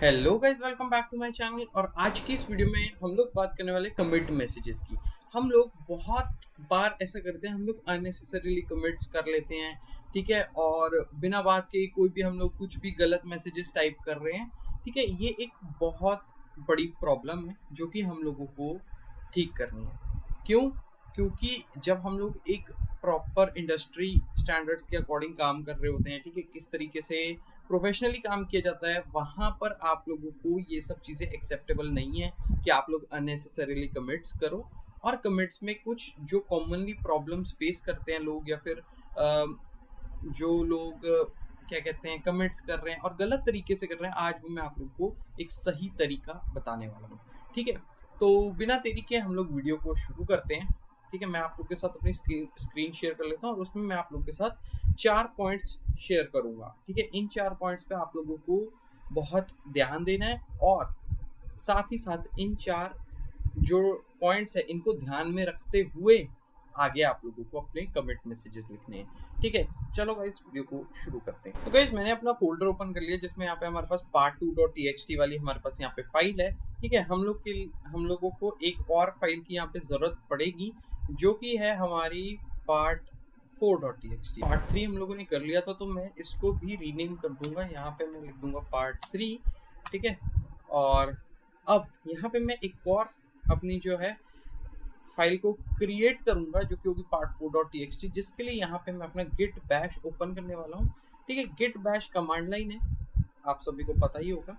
Hello guys, welcome back to my channel. और आज की इस वीडियो में हम लोग बात करने वाले कमिट मैसेजेस की। हम लोग बहुत बार ऐसा करते हैं, हम लोग अननेसेसरीली कमिट्स कर लेते हैं, ठीक है। और बिना बात के कोई भी हम लोग कुछ भी गलत मैसेजेस टाइप कर रहे हैं, ठीक है। ये एक बहुत बड़ी प्रॉब्लम है जो कि हम लोगों को ठीक करनी है। क्यों? क्योंकि जब हम लोग एक प्रॉपर इंडस्ट्री स्टैंडर्ड्स के अकॉर्डिंग काम कर रहे होते हैं, ठीक है, किस तरीके से प्रोफेशनली काम किया जाता है, वहाँ पर आप लोगों को ये सब चीज़ें एक्सेप्टेबल नहीं है कि आप लोग अननेसेसरीली कमिट्स करो। और कमिट्स में कुछ जो कॉमनली प्रॉब्लम्स फेस करते हैं लोग, या फिर जो लोग क्या कहते हैं कमिट्स कर रहे हैं और गलत तरीके से कर रहे हैं, आज वो मैं आप लोगों को एक सही तरीका बताने वाला हूँ, ठीक है। तो बिना देरी के हम लोग वीडियो को शुरू करते हैं, ठीक है। मैं आप लोग के साथ अपनी स्क्रीन शेयर कर लेता हूँ और उसमें मैं आप लोग के साथ 4 पॉइंट्स शेयर करूंगा, ठीक है। इन 4 पॉइंट्स पे आप लोगों को बहुत ध्यान देना है, और साथ ही साथ इन 4 जो पॉइंट्स है इनको ध्यान में रखते हुए आगे आप लोगों को अपने कमिट मैसेजेस लिखने हैं, ठीक है। चलो गाइस, वीडियो को शुरू करते हैं। तो गाइस, मैंने अपना फोल्डर ओपन कर लिया जिसमें यहाँ पे हमारे पास part2.txt वाली हमारे पास यहाँ पे फाइल है, ठीक है। हम लोगों को एक और फाइल की यहाँ पे जरूरत पड़ेगी, जो कि है हमारी part4.txt। part3 हम लोगों ने कर लिया था, तो मैं इसको भी रीनेम कर दूंगा। यहाँ पे मैं लिख दूंगा part3, ठीक है। और अब यहाँ पे मैं एक और अपनी जो है फाइल को क्रिएट करूंगा, जो कि होगी part4.txt, जिसके लिए यहाँ पे मैं अपना git bash ओपन करने वाला हूँ, ठीक है। git bash कमांड लाइन है, आप सभी को पता ही होगा,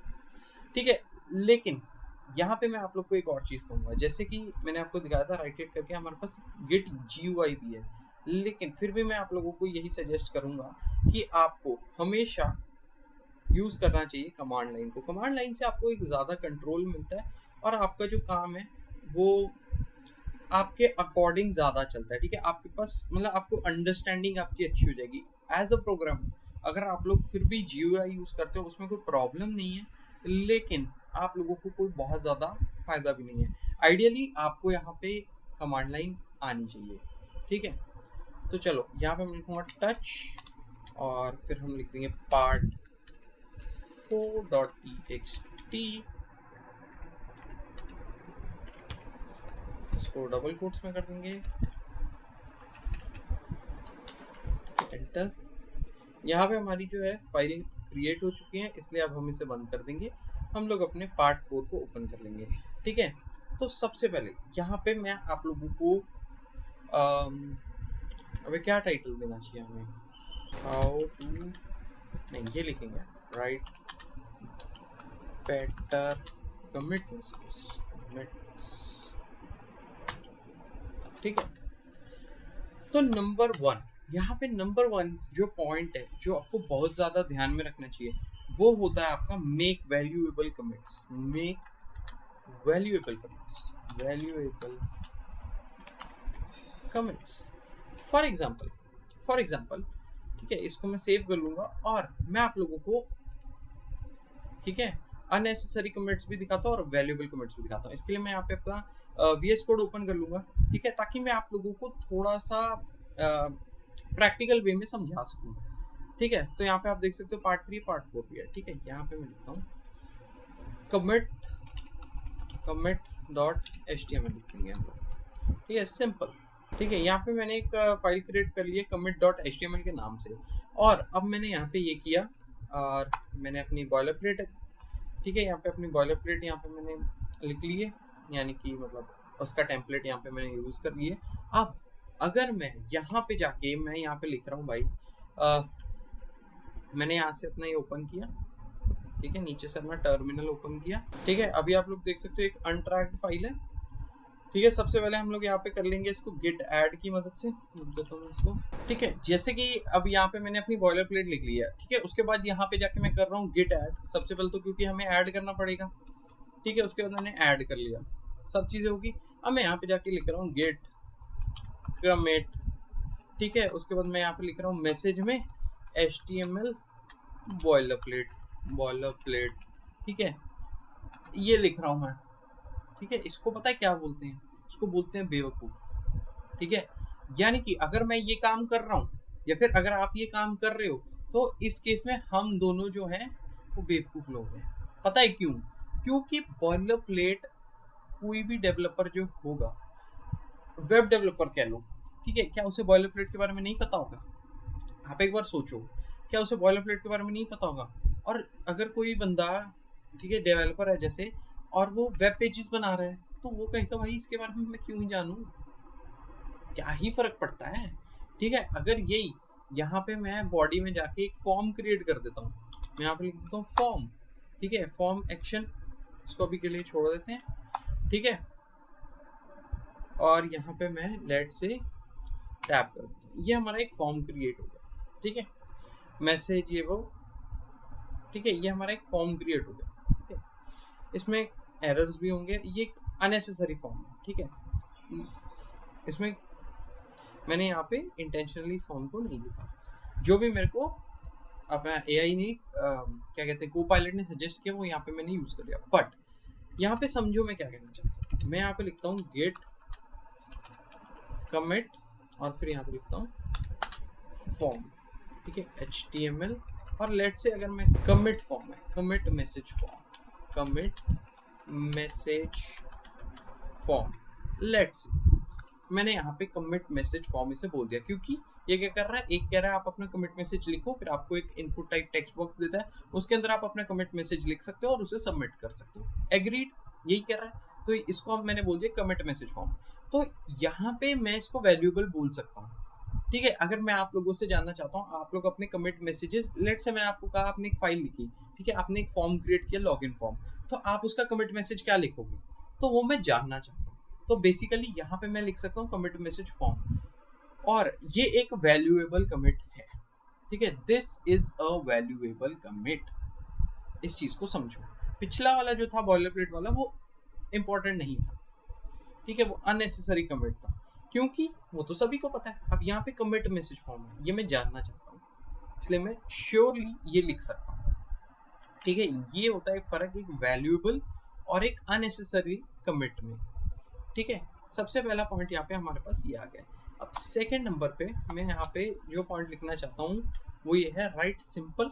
ठीक है। लेकिन यहाँ पे मैं आप लोग को एक और चीज़ कहूँगा, जैसे कि मैंने आपको दिखाया था राइट क्लिक करके हमारे पास git GUI भी है, लेकिन फिर भी मैं आप लोगों को यही सजेस्ट करूँगा कि आपको हमेशा यूज़ करना चाहिए कमांड लाइन को। कमांड लाइन से आपको एक ज़्यादा कंट्रोल मिलता है, और आपका जो काम है वो आपके अकॉर्डिंग ज़्यादा चलता है, ठीक है। आपके पास मतलब आपको अंडरस्टैंडिंग आपकी अच्छी हो जाएगी एज अ प्रोग्राम। अगर आप लोग फिर भी GUI यूज़ करते हो, उसमें कोई प्रॉब्लम नहीं है, लेकिन आप लोगों को कोई बहुत ज़्यादा फ़ायदा भी नहीं है। आइडियली आपको यहाँ पे कमांड लाइन आनी चाहिए, ठीक है। तो चलो, यहाँ पे मैं लिखूँगा टच, और फिर हम लिख देंगे part4.txt, इसको डबल कोट्स में कर देंगे, एंटर। यहाँ पे हमारी जो है फाइल क्रिएट हो चुकी है, इसलिए अब हम इसे बंद कर देंगे। हम लोग अपने part4 को ओपन कर लेंगे, ठीक है। तो सबसे पहले यहाँ पे मैं आप लोगों को अबे क्या टाइटल देना चाहिए हमें, हाउ टू, नहीं ये लिखेंगे राइट बेटर कमिट मैसेजेस, ठीक है। तो नंबर 1, यहाँ पे नंबर 1 जो पॉइंट है जो आपको बहुत ज़्यादा ध्यान में रखना चाहिए, वो होता है आपका make valuable commits. Make valuable commits, valuable commits. For example, ठीक है, इसको मैं सेव कर लूँगा और मैं आप लोगों को, ठीक है, अननेसेसरी कमिट्स भी दिखाता हूँ और वैल्यूएबल कमिट्स भी दिखाता हूँ। इसके लिए मैं यहाँ पे अपना VS कोड ओपन कर लूँगा, ठीक है, ताकि मैं आप लोगों को थोड़ा सा प्रैक्टिकल वे में समझा सकूँ, ठीक है। तो यहाँ पे आप देख सकते हो part3 part4 भी है, ठीक है। यहाँ पे मैं लिखता हूँ commit.html लिख देंगे हम लोग, ठीक है, सिंपल, ठीक है। यहाँ पे मैंने एक फाइल क्रिएट कर ली है commit.html के नाम से, और अब मैंने यहाँ पे ये किया, और मैंने अपनी बॉयलर प्लेट, ठीक है, यहाँ पे अपनी बॉयलर प्लेट यहाँ पे मैंने लिख ली है, यानी कि मतलब उसका टेम्पलेट यहाँ पे मैंने यूज़ कर लिया। अब अगर मैं यहाँ पे जाके मैं यहाँ पे लिख रहा हूँ भाई, मैंने यहाँ से अपना ये ओपन किया, ठीक है, नीचे से अपना टर्मिनल ओपन किया, ठीक है। अभी आप लोग देख सकते हो एक अनट्रैक्ड फाइल है, ठीक है। सबसे पहले हम लोग यहाँ पे कर लेंगे इसको गिट ऐड की मदद से, देता हूँ इसको, ठीक है। जैसे कि अब यहाँ पे मैंने अपनी बॉयलर प्लेट लिख ली है, ठीक है। उसके बाद यहाँ पे जाके मैं कर रहा हूँ गिट ऐड, सबसे पहले तो क्योंकि हमें ऐड करना पड़ेगा, ठीक है। उसके बाद मैंने ऐड कर लिया, सब चीज़ें होगी। अब मैं यहाँ पे जाके लिख रहा हूँ गिट कमिट, ठीक है। उसके बाद मैं यहाँ पे लिख रहा हूँ मैसेज में HTML बॉयलर प्लेट, ठीक है, ये लिख रहा हूँ मैं, ठीक है। इसको पता है क्या बोलते हैं? इसको बोलते हैं बेवकूफ़, ठीक है। यानी कि अगर मैं ये काम कर रहा हूँ, या फिर अगर आप ये काम कर रहे हो, तो इस केस में हम दोनों जो हैं वो बेवकूफ़ लोग हैं, पता है क्यों? क्योंकि बॉयलर प्लेट कोई भी डेवलपर जो होगा, वेब डेवलपर कह लो, ठीक है, क्या उसे बॉयलर प्लेट के बारे में नहीं पता होगा? आप एक बार सोचो, क्या उसे बॉयलर प्लेट के बारे में नहीं पता होगा? और अगर कोई बंदा, ठीक है, डेवलपर है जैसे, और वो वेब पेजेस बना रहा है, तो वो कहेगा भाई इसके बारे में मैं क्यों ही जानूं, क्या ही फर्क पड़ता है। ठीक है, अगर यही यहाँ पे मैं बॉडी में जाके एक फॉर्म क्रिएट कर देता हूँ, मैं यहाँ पे लिख देता हूँ फॉर्म, ठीक है, फॉर्म एक्शन, इसको अभी के लिए छोड़ देते हैं, ठीक है, और यहाँ पे मैं लेट से टैप कर देता हूँ, ये हमारा एक फॉर्म क्रिएट हो गया, ठीक है, मैसेज ये वो, ठीक है, ये हमारा एक फॉर्म क्रिएट हो गया, ठीक है, इसमें एरर्स भी होंगे, ये एक अननेसेसरी फॉर्म है, ठीक है, इसमें मैंने यहाँ पे इंटेंशनली फॉर्म को नहीं लिखा, जो भी मेरे को अपना एआई ने क्या कहते हैं कोपायलट ने सजेस्ट किया वो यहाँ पे मैंने यूज कर लिया। बट यहाँ पे समझो मैं क्या कहना चाहता हूँ, मैं यहाँ पे लिखता हूँ गेट कमिट और फिर यहाँ पे लिखता हूँ फॉर्म, ठीक है, HTML, और लेट से अगर मैं कमिट फॉर्म है, commit message form, commit message form, let's मैंने यहाँ पे कमिट मैसेज फॉर्म इसे बोल दिया, क्योंकि ये क्या कर रहा है, एक कह रहा है आप अपना कमिट मैसेज लिखो, फिर आपको एक इनपुट टाइप टेक्स्ट बॉक्स देता है, उसके अंदर आप अपना कमिट मैसेज लिख सकते हो और उसे सबमिट कर सकते हो, एग्रीड, यही कह रहा है, तो इसको मैंने बोल दिया कमिट मैसेज फॉर्म। तो यहाँ पे मैं इसको वैल्यूएबल बोल सकता हूँ, ठीक है, अगर मैं आप लोगों से जानना चाहता हूँ, आप लोग अपने कमिट मैसेजेस, लेट से मैंने आपको कहा आपने एक फाइल लिखी, ठीक है, आपने एक फॉर्म क्रिएट किया लॉगिन फॉर्म, तो आप उसका कमिट मैसेज क्या लिखोगे, तो वो मैं जानना चाहता हूँ। तो बेसिकली यहाँ पे मैं लिख सकता हूँ कमिट मैसेज फॉर्म, और ये एक वैल्यूएबल कमिट है, ठीक है, this is a valuable commit, इस चीज को समझो। पिछला वाला जो था बॉयलर प्लेट वाला वो इंपॉर्टेंट नहीं था, ठीक है, वो अननेसेसरी कमिट था, क्योंकि वो तो सभी को पता है। अब यहाँ पे कमिट मैसेज फॉर्म है, ये मैं जानना चाहता हूँ, इसलिए मैं श्योरली ये लिख सकता हूँ, ठीक है, ये होता है एक फर्क एक वैल्यूएबल और एक अननेसेसरी कमिट में, ठीक है। सबसे पहला पॉइंट यहाँ पे हमारे पास ये आ गया। अब सेकंड नंबर पे मैं यहाँ पे जो पॉइंट लिखना चाहता हूँ वो ये है right simple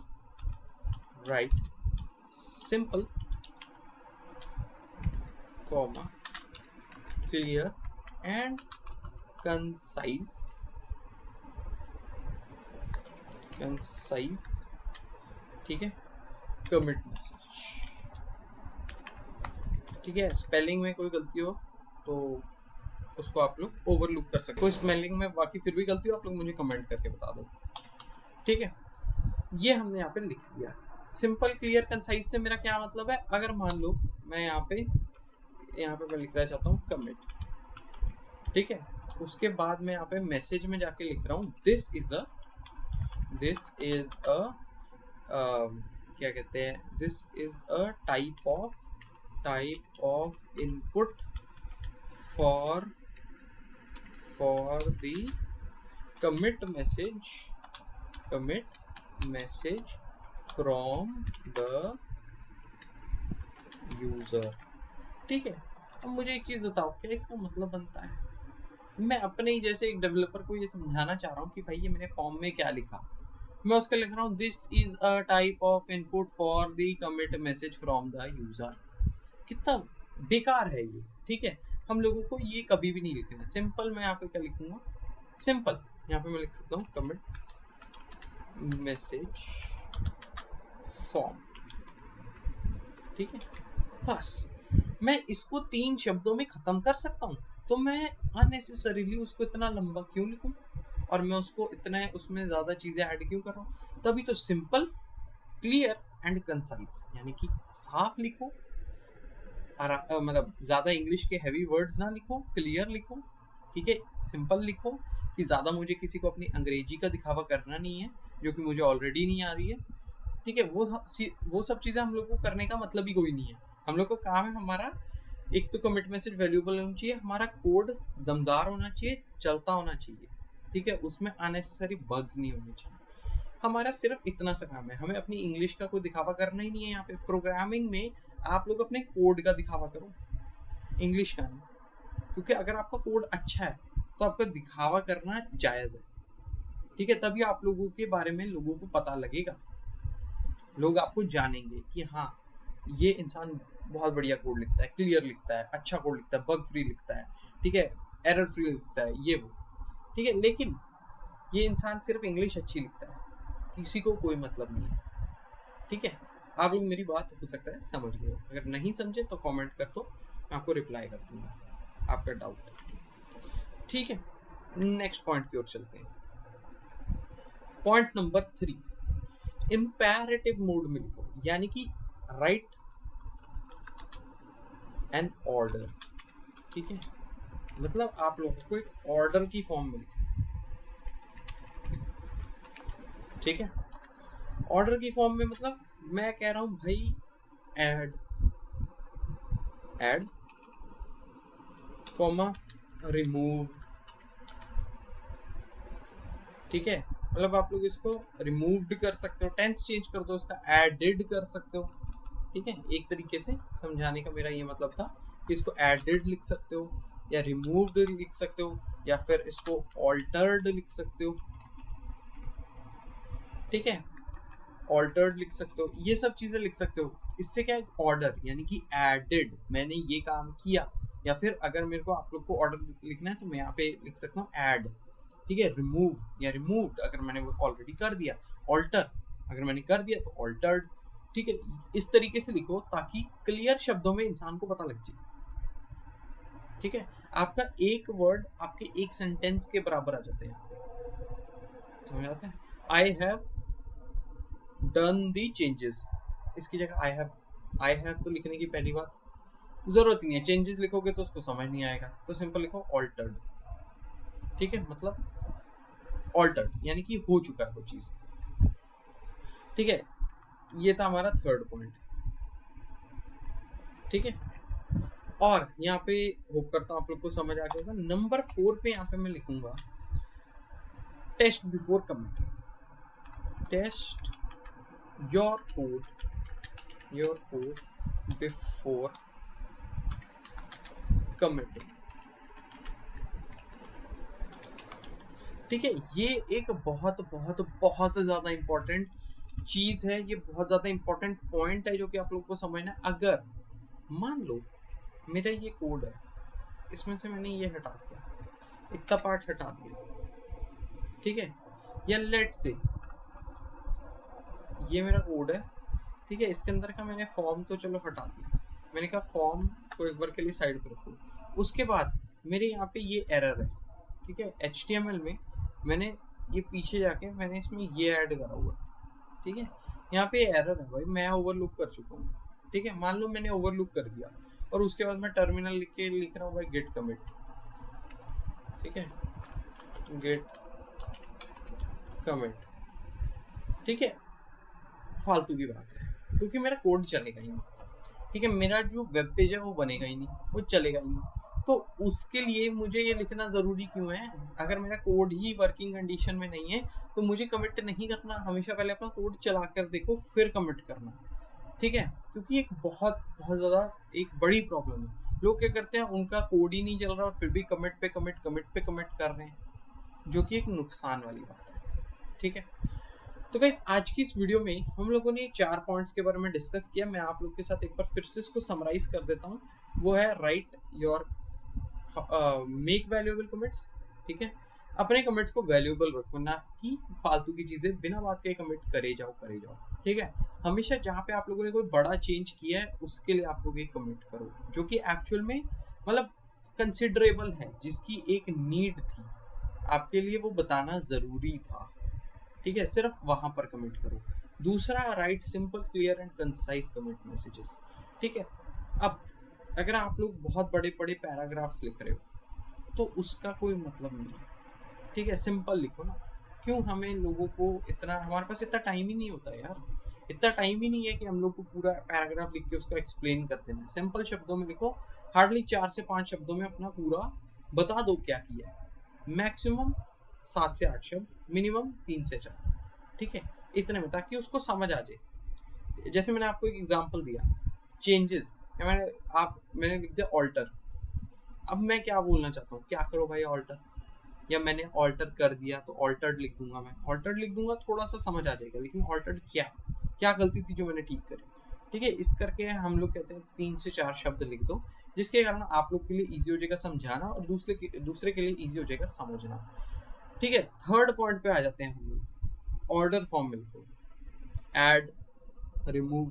comma clear and concise, ठीक है, कमिट मैसेज, ठीक है, स्पेलिंग में कोई गलती हो तो उसको आप लोग ओवरलुक कर सकते हो, स्पेलिंग में बाकी फिर भी गलती हो आप लोग मुझे कमेंट करके बता दो, ठीक है। ये हमने यहाँ पे लिख लिया। सिंपल क्लियर कंसाइज से मेरा क्या मतलब है, अगर मान लो मैं यहाँ पे मैं लिखना चाहता हूँ कमिट, ठीक है, उसके बाद मैं यहाँ पे मैसेज में जाके लिख रहा हूँ दिस इज अ क्या कहते हैं, this is a type of input for the commit message from the user, ठीक है। अब मुझे एक चीज बताओ, क्या इसका मतलब बनता है, मैं अपने ही जैसे एक डेवलपर को ये समझाना चाह रहा हूँ कि भाई ये मैंने फॉर्म में क्या लिखा, मैं उसका लिख रहा हूँ this is a type of input for the commit message from the user, कितना बेकार है ये, ठीक है। हम लोगों को ये कभी भी नहीं लिखना। सिंपल मैं यहाँ पे क्या लिखूंगा, सिंपल यहाँ पे मैं लिख सकता हूँ कमिट मैसेज फॉर्म, ठीक है, बस मैं इसको 3 शब्दों में खत्म कर सकता हूँ। तो मैं अननेसेसरीली उसको इतना लंबा क्यों लिखूं और मैं उसको इतना उसमें ज्यादा चीजें ऐड क्यों कर रहा हूँ। तभी तो सिंपल क्लियर एंड कंसाइज, यानी कि साफ लिखो, मतलब ज़्यादा इंग्लिश के हैवी वर्ड्स ना लिखो, क्लियर लिखो, ठीक है, सिंपल लिखो, कि ज़्यादा मुझे किसी को अपनी अंग्रेजी का दिखावा करना नहीं है जो कि मुझे ऑलरेडी नहीं आ रही है, ठीक है। वो सब चीज़ें हम लोग को करने का मतलब ही कोई नहीं है। हम लोग का काम है हमारा एक तो कमिट मैसेज वैल्यूएबल होना चाहिए, हमारा कोड दमदार होना चाहिए, चलता होना चाहिए, ठीक है, उसमें अननेसेसरी बग्स नहीं होने चाहिए। हमारा सिर्फ इतना सा काम है, हमें अपनी इंग्लिश का कोई दिखावा करना ही नहीं है। यहाँ पे प्रोग्रामिंग में आप लोग अपने कोड का दिखावा करो, इंग्लिश का नहीं, क्योंकि अगर आपका कोड अच्छा है तो आपका दिखावा करना जायज़ है, ठीक है, तभी आप लोगों के बारे में लोगों को पता लगेगा, लोग आपको जानेंगे कि हाँ ये इंसान बहुत बढ़िया कोड लिखता है, क्लियर लिखता है, अच्छा कोड लिखता है, बग फ्री लिखता है, ठीक है, एरर फ्री लिखता है, ये वो, ठीक है। लेकिन ये इंसान सिर्फ इंग्लिश अच्छी लिखता है, किसी को कोई मतलब नहीं है, ठीक है। आप लोग मेरी बात हो सकता है समझ गए हो, अगर नहीं समझे तो कमेंट कर दो, मैं आपको रिप्लाई कर दूंगा आपका डाउट, ठीक है। नेक्स्ट पॉइंट की ओर चलते हैं। पॉइंट नंबर 3, इंपैरेटिव मोड में लिखो, यानी कि राइट एन ऑर्डर, ठीक है। मतलब आप लोगों को एक ऑर्डर की फॉर्म में लिखना है, ठीक है। ऑर्डर की फॉर्म में मतलब मैं कह रहा हूं भाई ऐड ऐड कॉमा रिमूव, ठीक है। मतलब आप लोग इसको रिमूव्ड कर सकते हो, टेंस चेंज कर दो इसका, एडेड कर सकते हो, ठीक है। एक तरीके से समझाने का मेरा ये मतलब था कि इसको एडेड लिख सकते हो या रिमूव्ड लिख सकते हो या फिर इसको ऑल्टर्ड लिख सकते हो, ठीक है, ऑल्टर्ड लिख सकते हो, ये सब चीजें लिख सकते हो। इससे क्या है, ऑर्डर यानी कि एडेड, मैंने ये काम किया, या फिर अगर मेरे को आप लोग को ऑर्डर लिखना है तो मैं यहाँ पे लिख सकता हूँ ऐड, ठीक है, रिमूव या रिमूव्ड अगर मैंने वो ऑलरेडी कर दिया, ऑल्टर अगर मैंने कर दिया तो ऑल्टर्ड, ठीक है। इस तरीके से लिखो ताकि क्लियर शब्दों में इंसान को पता लग जाए, ठीक है। आपका एक वर्ड आपके एक सेंटेंस के बराबर आ जाते हैं, समझ आता है। I have done the changes, इसकी जगह आई हैव तो लिखने की पहली बात जरूरत नहीं है, चेंजेस लिखोगे तो उसको समझ नहीं आएगा, तो सिंपल लिखो ऑल्टर्ड, ठीक है। मतलब ऑल्टर्ड यानी कि हो चुका है वो चीज, ठीक है। ये था हमारा थर्ड पॉइंट, ठीक है। और यहाँ पे होप करता हूँ आप लोग को समझ आ गया होगा। नंबर 4 पे यहाँ पे मैं लिखूंगा test before committing, test your code before committing, ठीक है। ये एक बहुत बहुत बहुत ज्यादा इंपॉर्टेंट चीज है, ये बहुत ज्यादा इंपॉर्टेंट पॉइंट है जो कि आप लोग को समझना है। अगर मान लो मेरा ये कोड है, इसमें से मैंने ये हटा दिया, इतना पार्ट हटा दिया, ठीक है, या लेट से ये मेरा कोड है, ठीक है, इसके अंदर का मैंने फॉर्म तो चलो हटा दिया, मैंने कहा फॉर्म को एक बार के लिए साइड पर रखो, उसके बाद मेरे यहाँ पे ये एरर है, ठीक है। HTML में मैंने ये पीछे जाके मैंने इसमें ये ऐड करा हुआ, ठीक है। यहाँ पे एरर है भाई, मैं ओवरलुक कर चुका हूँ, ठीक है। मान लो मैंने ओवरलुक कर दिया और उसके बाद मैं टर्मिनल लिख रहा हूँ भाई गेट कमिट, ठीक है, गेट कमिट, ठीक है। फालतू की बात है क्योंकि मेरा कोड चलेगा ही नहीं, ठीक है। मेरा जो वेब पेज है वो बनेगा ही नहीं, वो चलेगा ही नहीं, तो उसके लिए मुझे ये लिखना ज़रूरी क्यों है। अगर मेरा कोड ही वर्किंग कंडीशन में नहीं है तो मुझे कमिट नहीं करना, हमेशा पहले अपना कोड चला कर देखो फिर कमिट करना, ठीक है। क्योंकि एक बहुत बहुत ज़्यादा एक बड़ी प्रॉब्लम है, लोग क्या करते हैं उनका कोड ही नहीं चल रहा और फिर भी कमिट पे कमिट कर रहे हैं, जो कि एक नुकसान वाली बात है, ठीक है। तो गाइस आज की इस वीडियो में हम लोगों ने 4 पॉइंट्स के बारे में डिस्कस किया, मैं आप लोग के साथ एक बार फिर से इसको समराइज कर देता हूँ। वो है right your make valuable commits, ठीक है। अपने कमिट्स को वैल्यूएबल रखो, ना कि फालतू की चीज़ें बिना बात के कमिट करे जाओ, ठीक है। हमेशा जहाँ पे आप लोगों ने कोई बड़ा चेंज किया है उसके लिए आप लोग एक कमिट करो जो कि एक्चुअल में मतलब कंसिडरेबल है, जिसकी एक नीड थी आपके लिए, वो बताना ज़रूरी था, ठीक है। सिर्फ वहां पर कमिट करो। दूसरा, right simple clear and concise commit messages, ठीक है। अब अगर आप लोग बहुत बड़े बड़े पैराग्राफ्स लिख रहे हो तो उसका कोई मतलब नहीं है, ठीक है। सिंपल लिखो ना, क्यों हमें लोगों को इतना, हमारे पास इतना टाइम ही नहीं होता यार, इतना टाइम ही नहीं है कि हम लोग को पूरा पैराग्राफ लिख के उसको एक्सप्लेन कर देना है। सिंपल शब्दों में लिखो, हार्डली 4 से 5 शब्दों में अपना पूरा बता दो क्या किया है, मैक्सिमम 7 से 8 शब्द, मिनिमम 3 से 4, ठीक है, इतने में, ताकि उसको समझ आ जाए। जैसे मैंने आपको एक एग्जांपल दिया चेंजेस, मैंने लिख दिया ऑल्टर, अब मैं क्या बोलना चाहता हूँ, क्या करो भाई ऑल्टर, या मैंने ऑल्टर कर दिया तो ऑल्टर्ड लिख दूंगा, मैं ऑल्टर्ड लिख दूंगा थोड़ा सा समझ आ जाएगा, लेकिन ऑल्टर्ड क्या गलती थी जो मैंने ठीक करी, ठीक है, इस करके हम लोग कहते हैं 3 से 4 शब्द लिख दो, जिसके कारण आप लोग के लिए ईजी हो जाएगा समझाना और दूसरे के लिए ईजी हो जाएगा समझना। ठीक है, थर्ड पॉइंट पे आ जाते हैं हम लोग, ऑर्डर फॉर्म बिल्कुल, ऐड, रिमूव,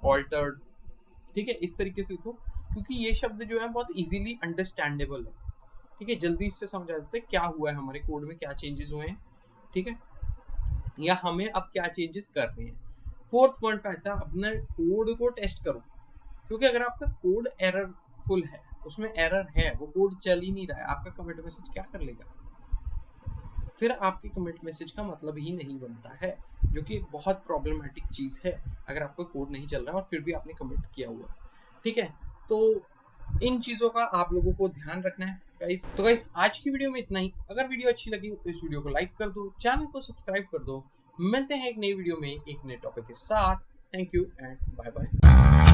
ऑल्टर्ड। ठीक है, इस तरीके से लिखो, क्योंकि ये शब्द जो है बहुत इजीली अंडरस्टैंडेबल है। ठीक है, जल्दी इससे समझ आ जाता है क्या हुआ है हमारे कोड में, क्या चेंजेस हुए हैं, ठीक है, या हमें अब क्या चेंजेस करने हैं। फोर्थ पॉइंट पे आता है अपने कोड को टेस्ट करो, क्योंकि अगर आपका कोड एररफुल है, उसमें एरर है, वो कोड चल ही नहीं रहा है, आपका कमिट मैसेज क्या कर लेगा, फिर आपके कमिट मैसेज का मतलब ही नहीं बनता है, जो कि एक बहुत प्रॉब्लमेटिक चीज़ है अगर आपका कोड नहीं चल रहा है और फिर भी आपने कमिट किया हुआ। ठीक है, तो इन चीज़ों का आप लोगों को ध्यान रखना है गाइस। तो गाइस आज की वीडियो में इतना ही। अगर वीडियो अच्छी लगी तो इस वीडियो को लाइक कर दो, चैनल को सब्सक्राइब कर दो। मिलते हैं एक नई वीडियो में एक नए टॉपिक के साथ। Thank you and bye bye.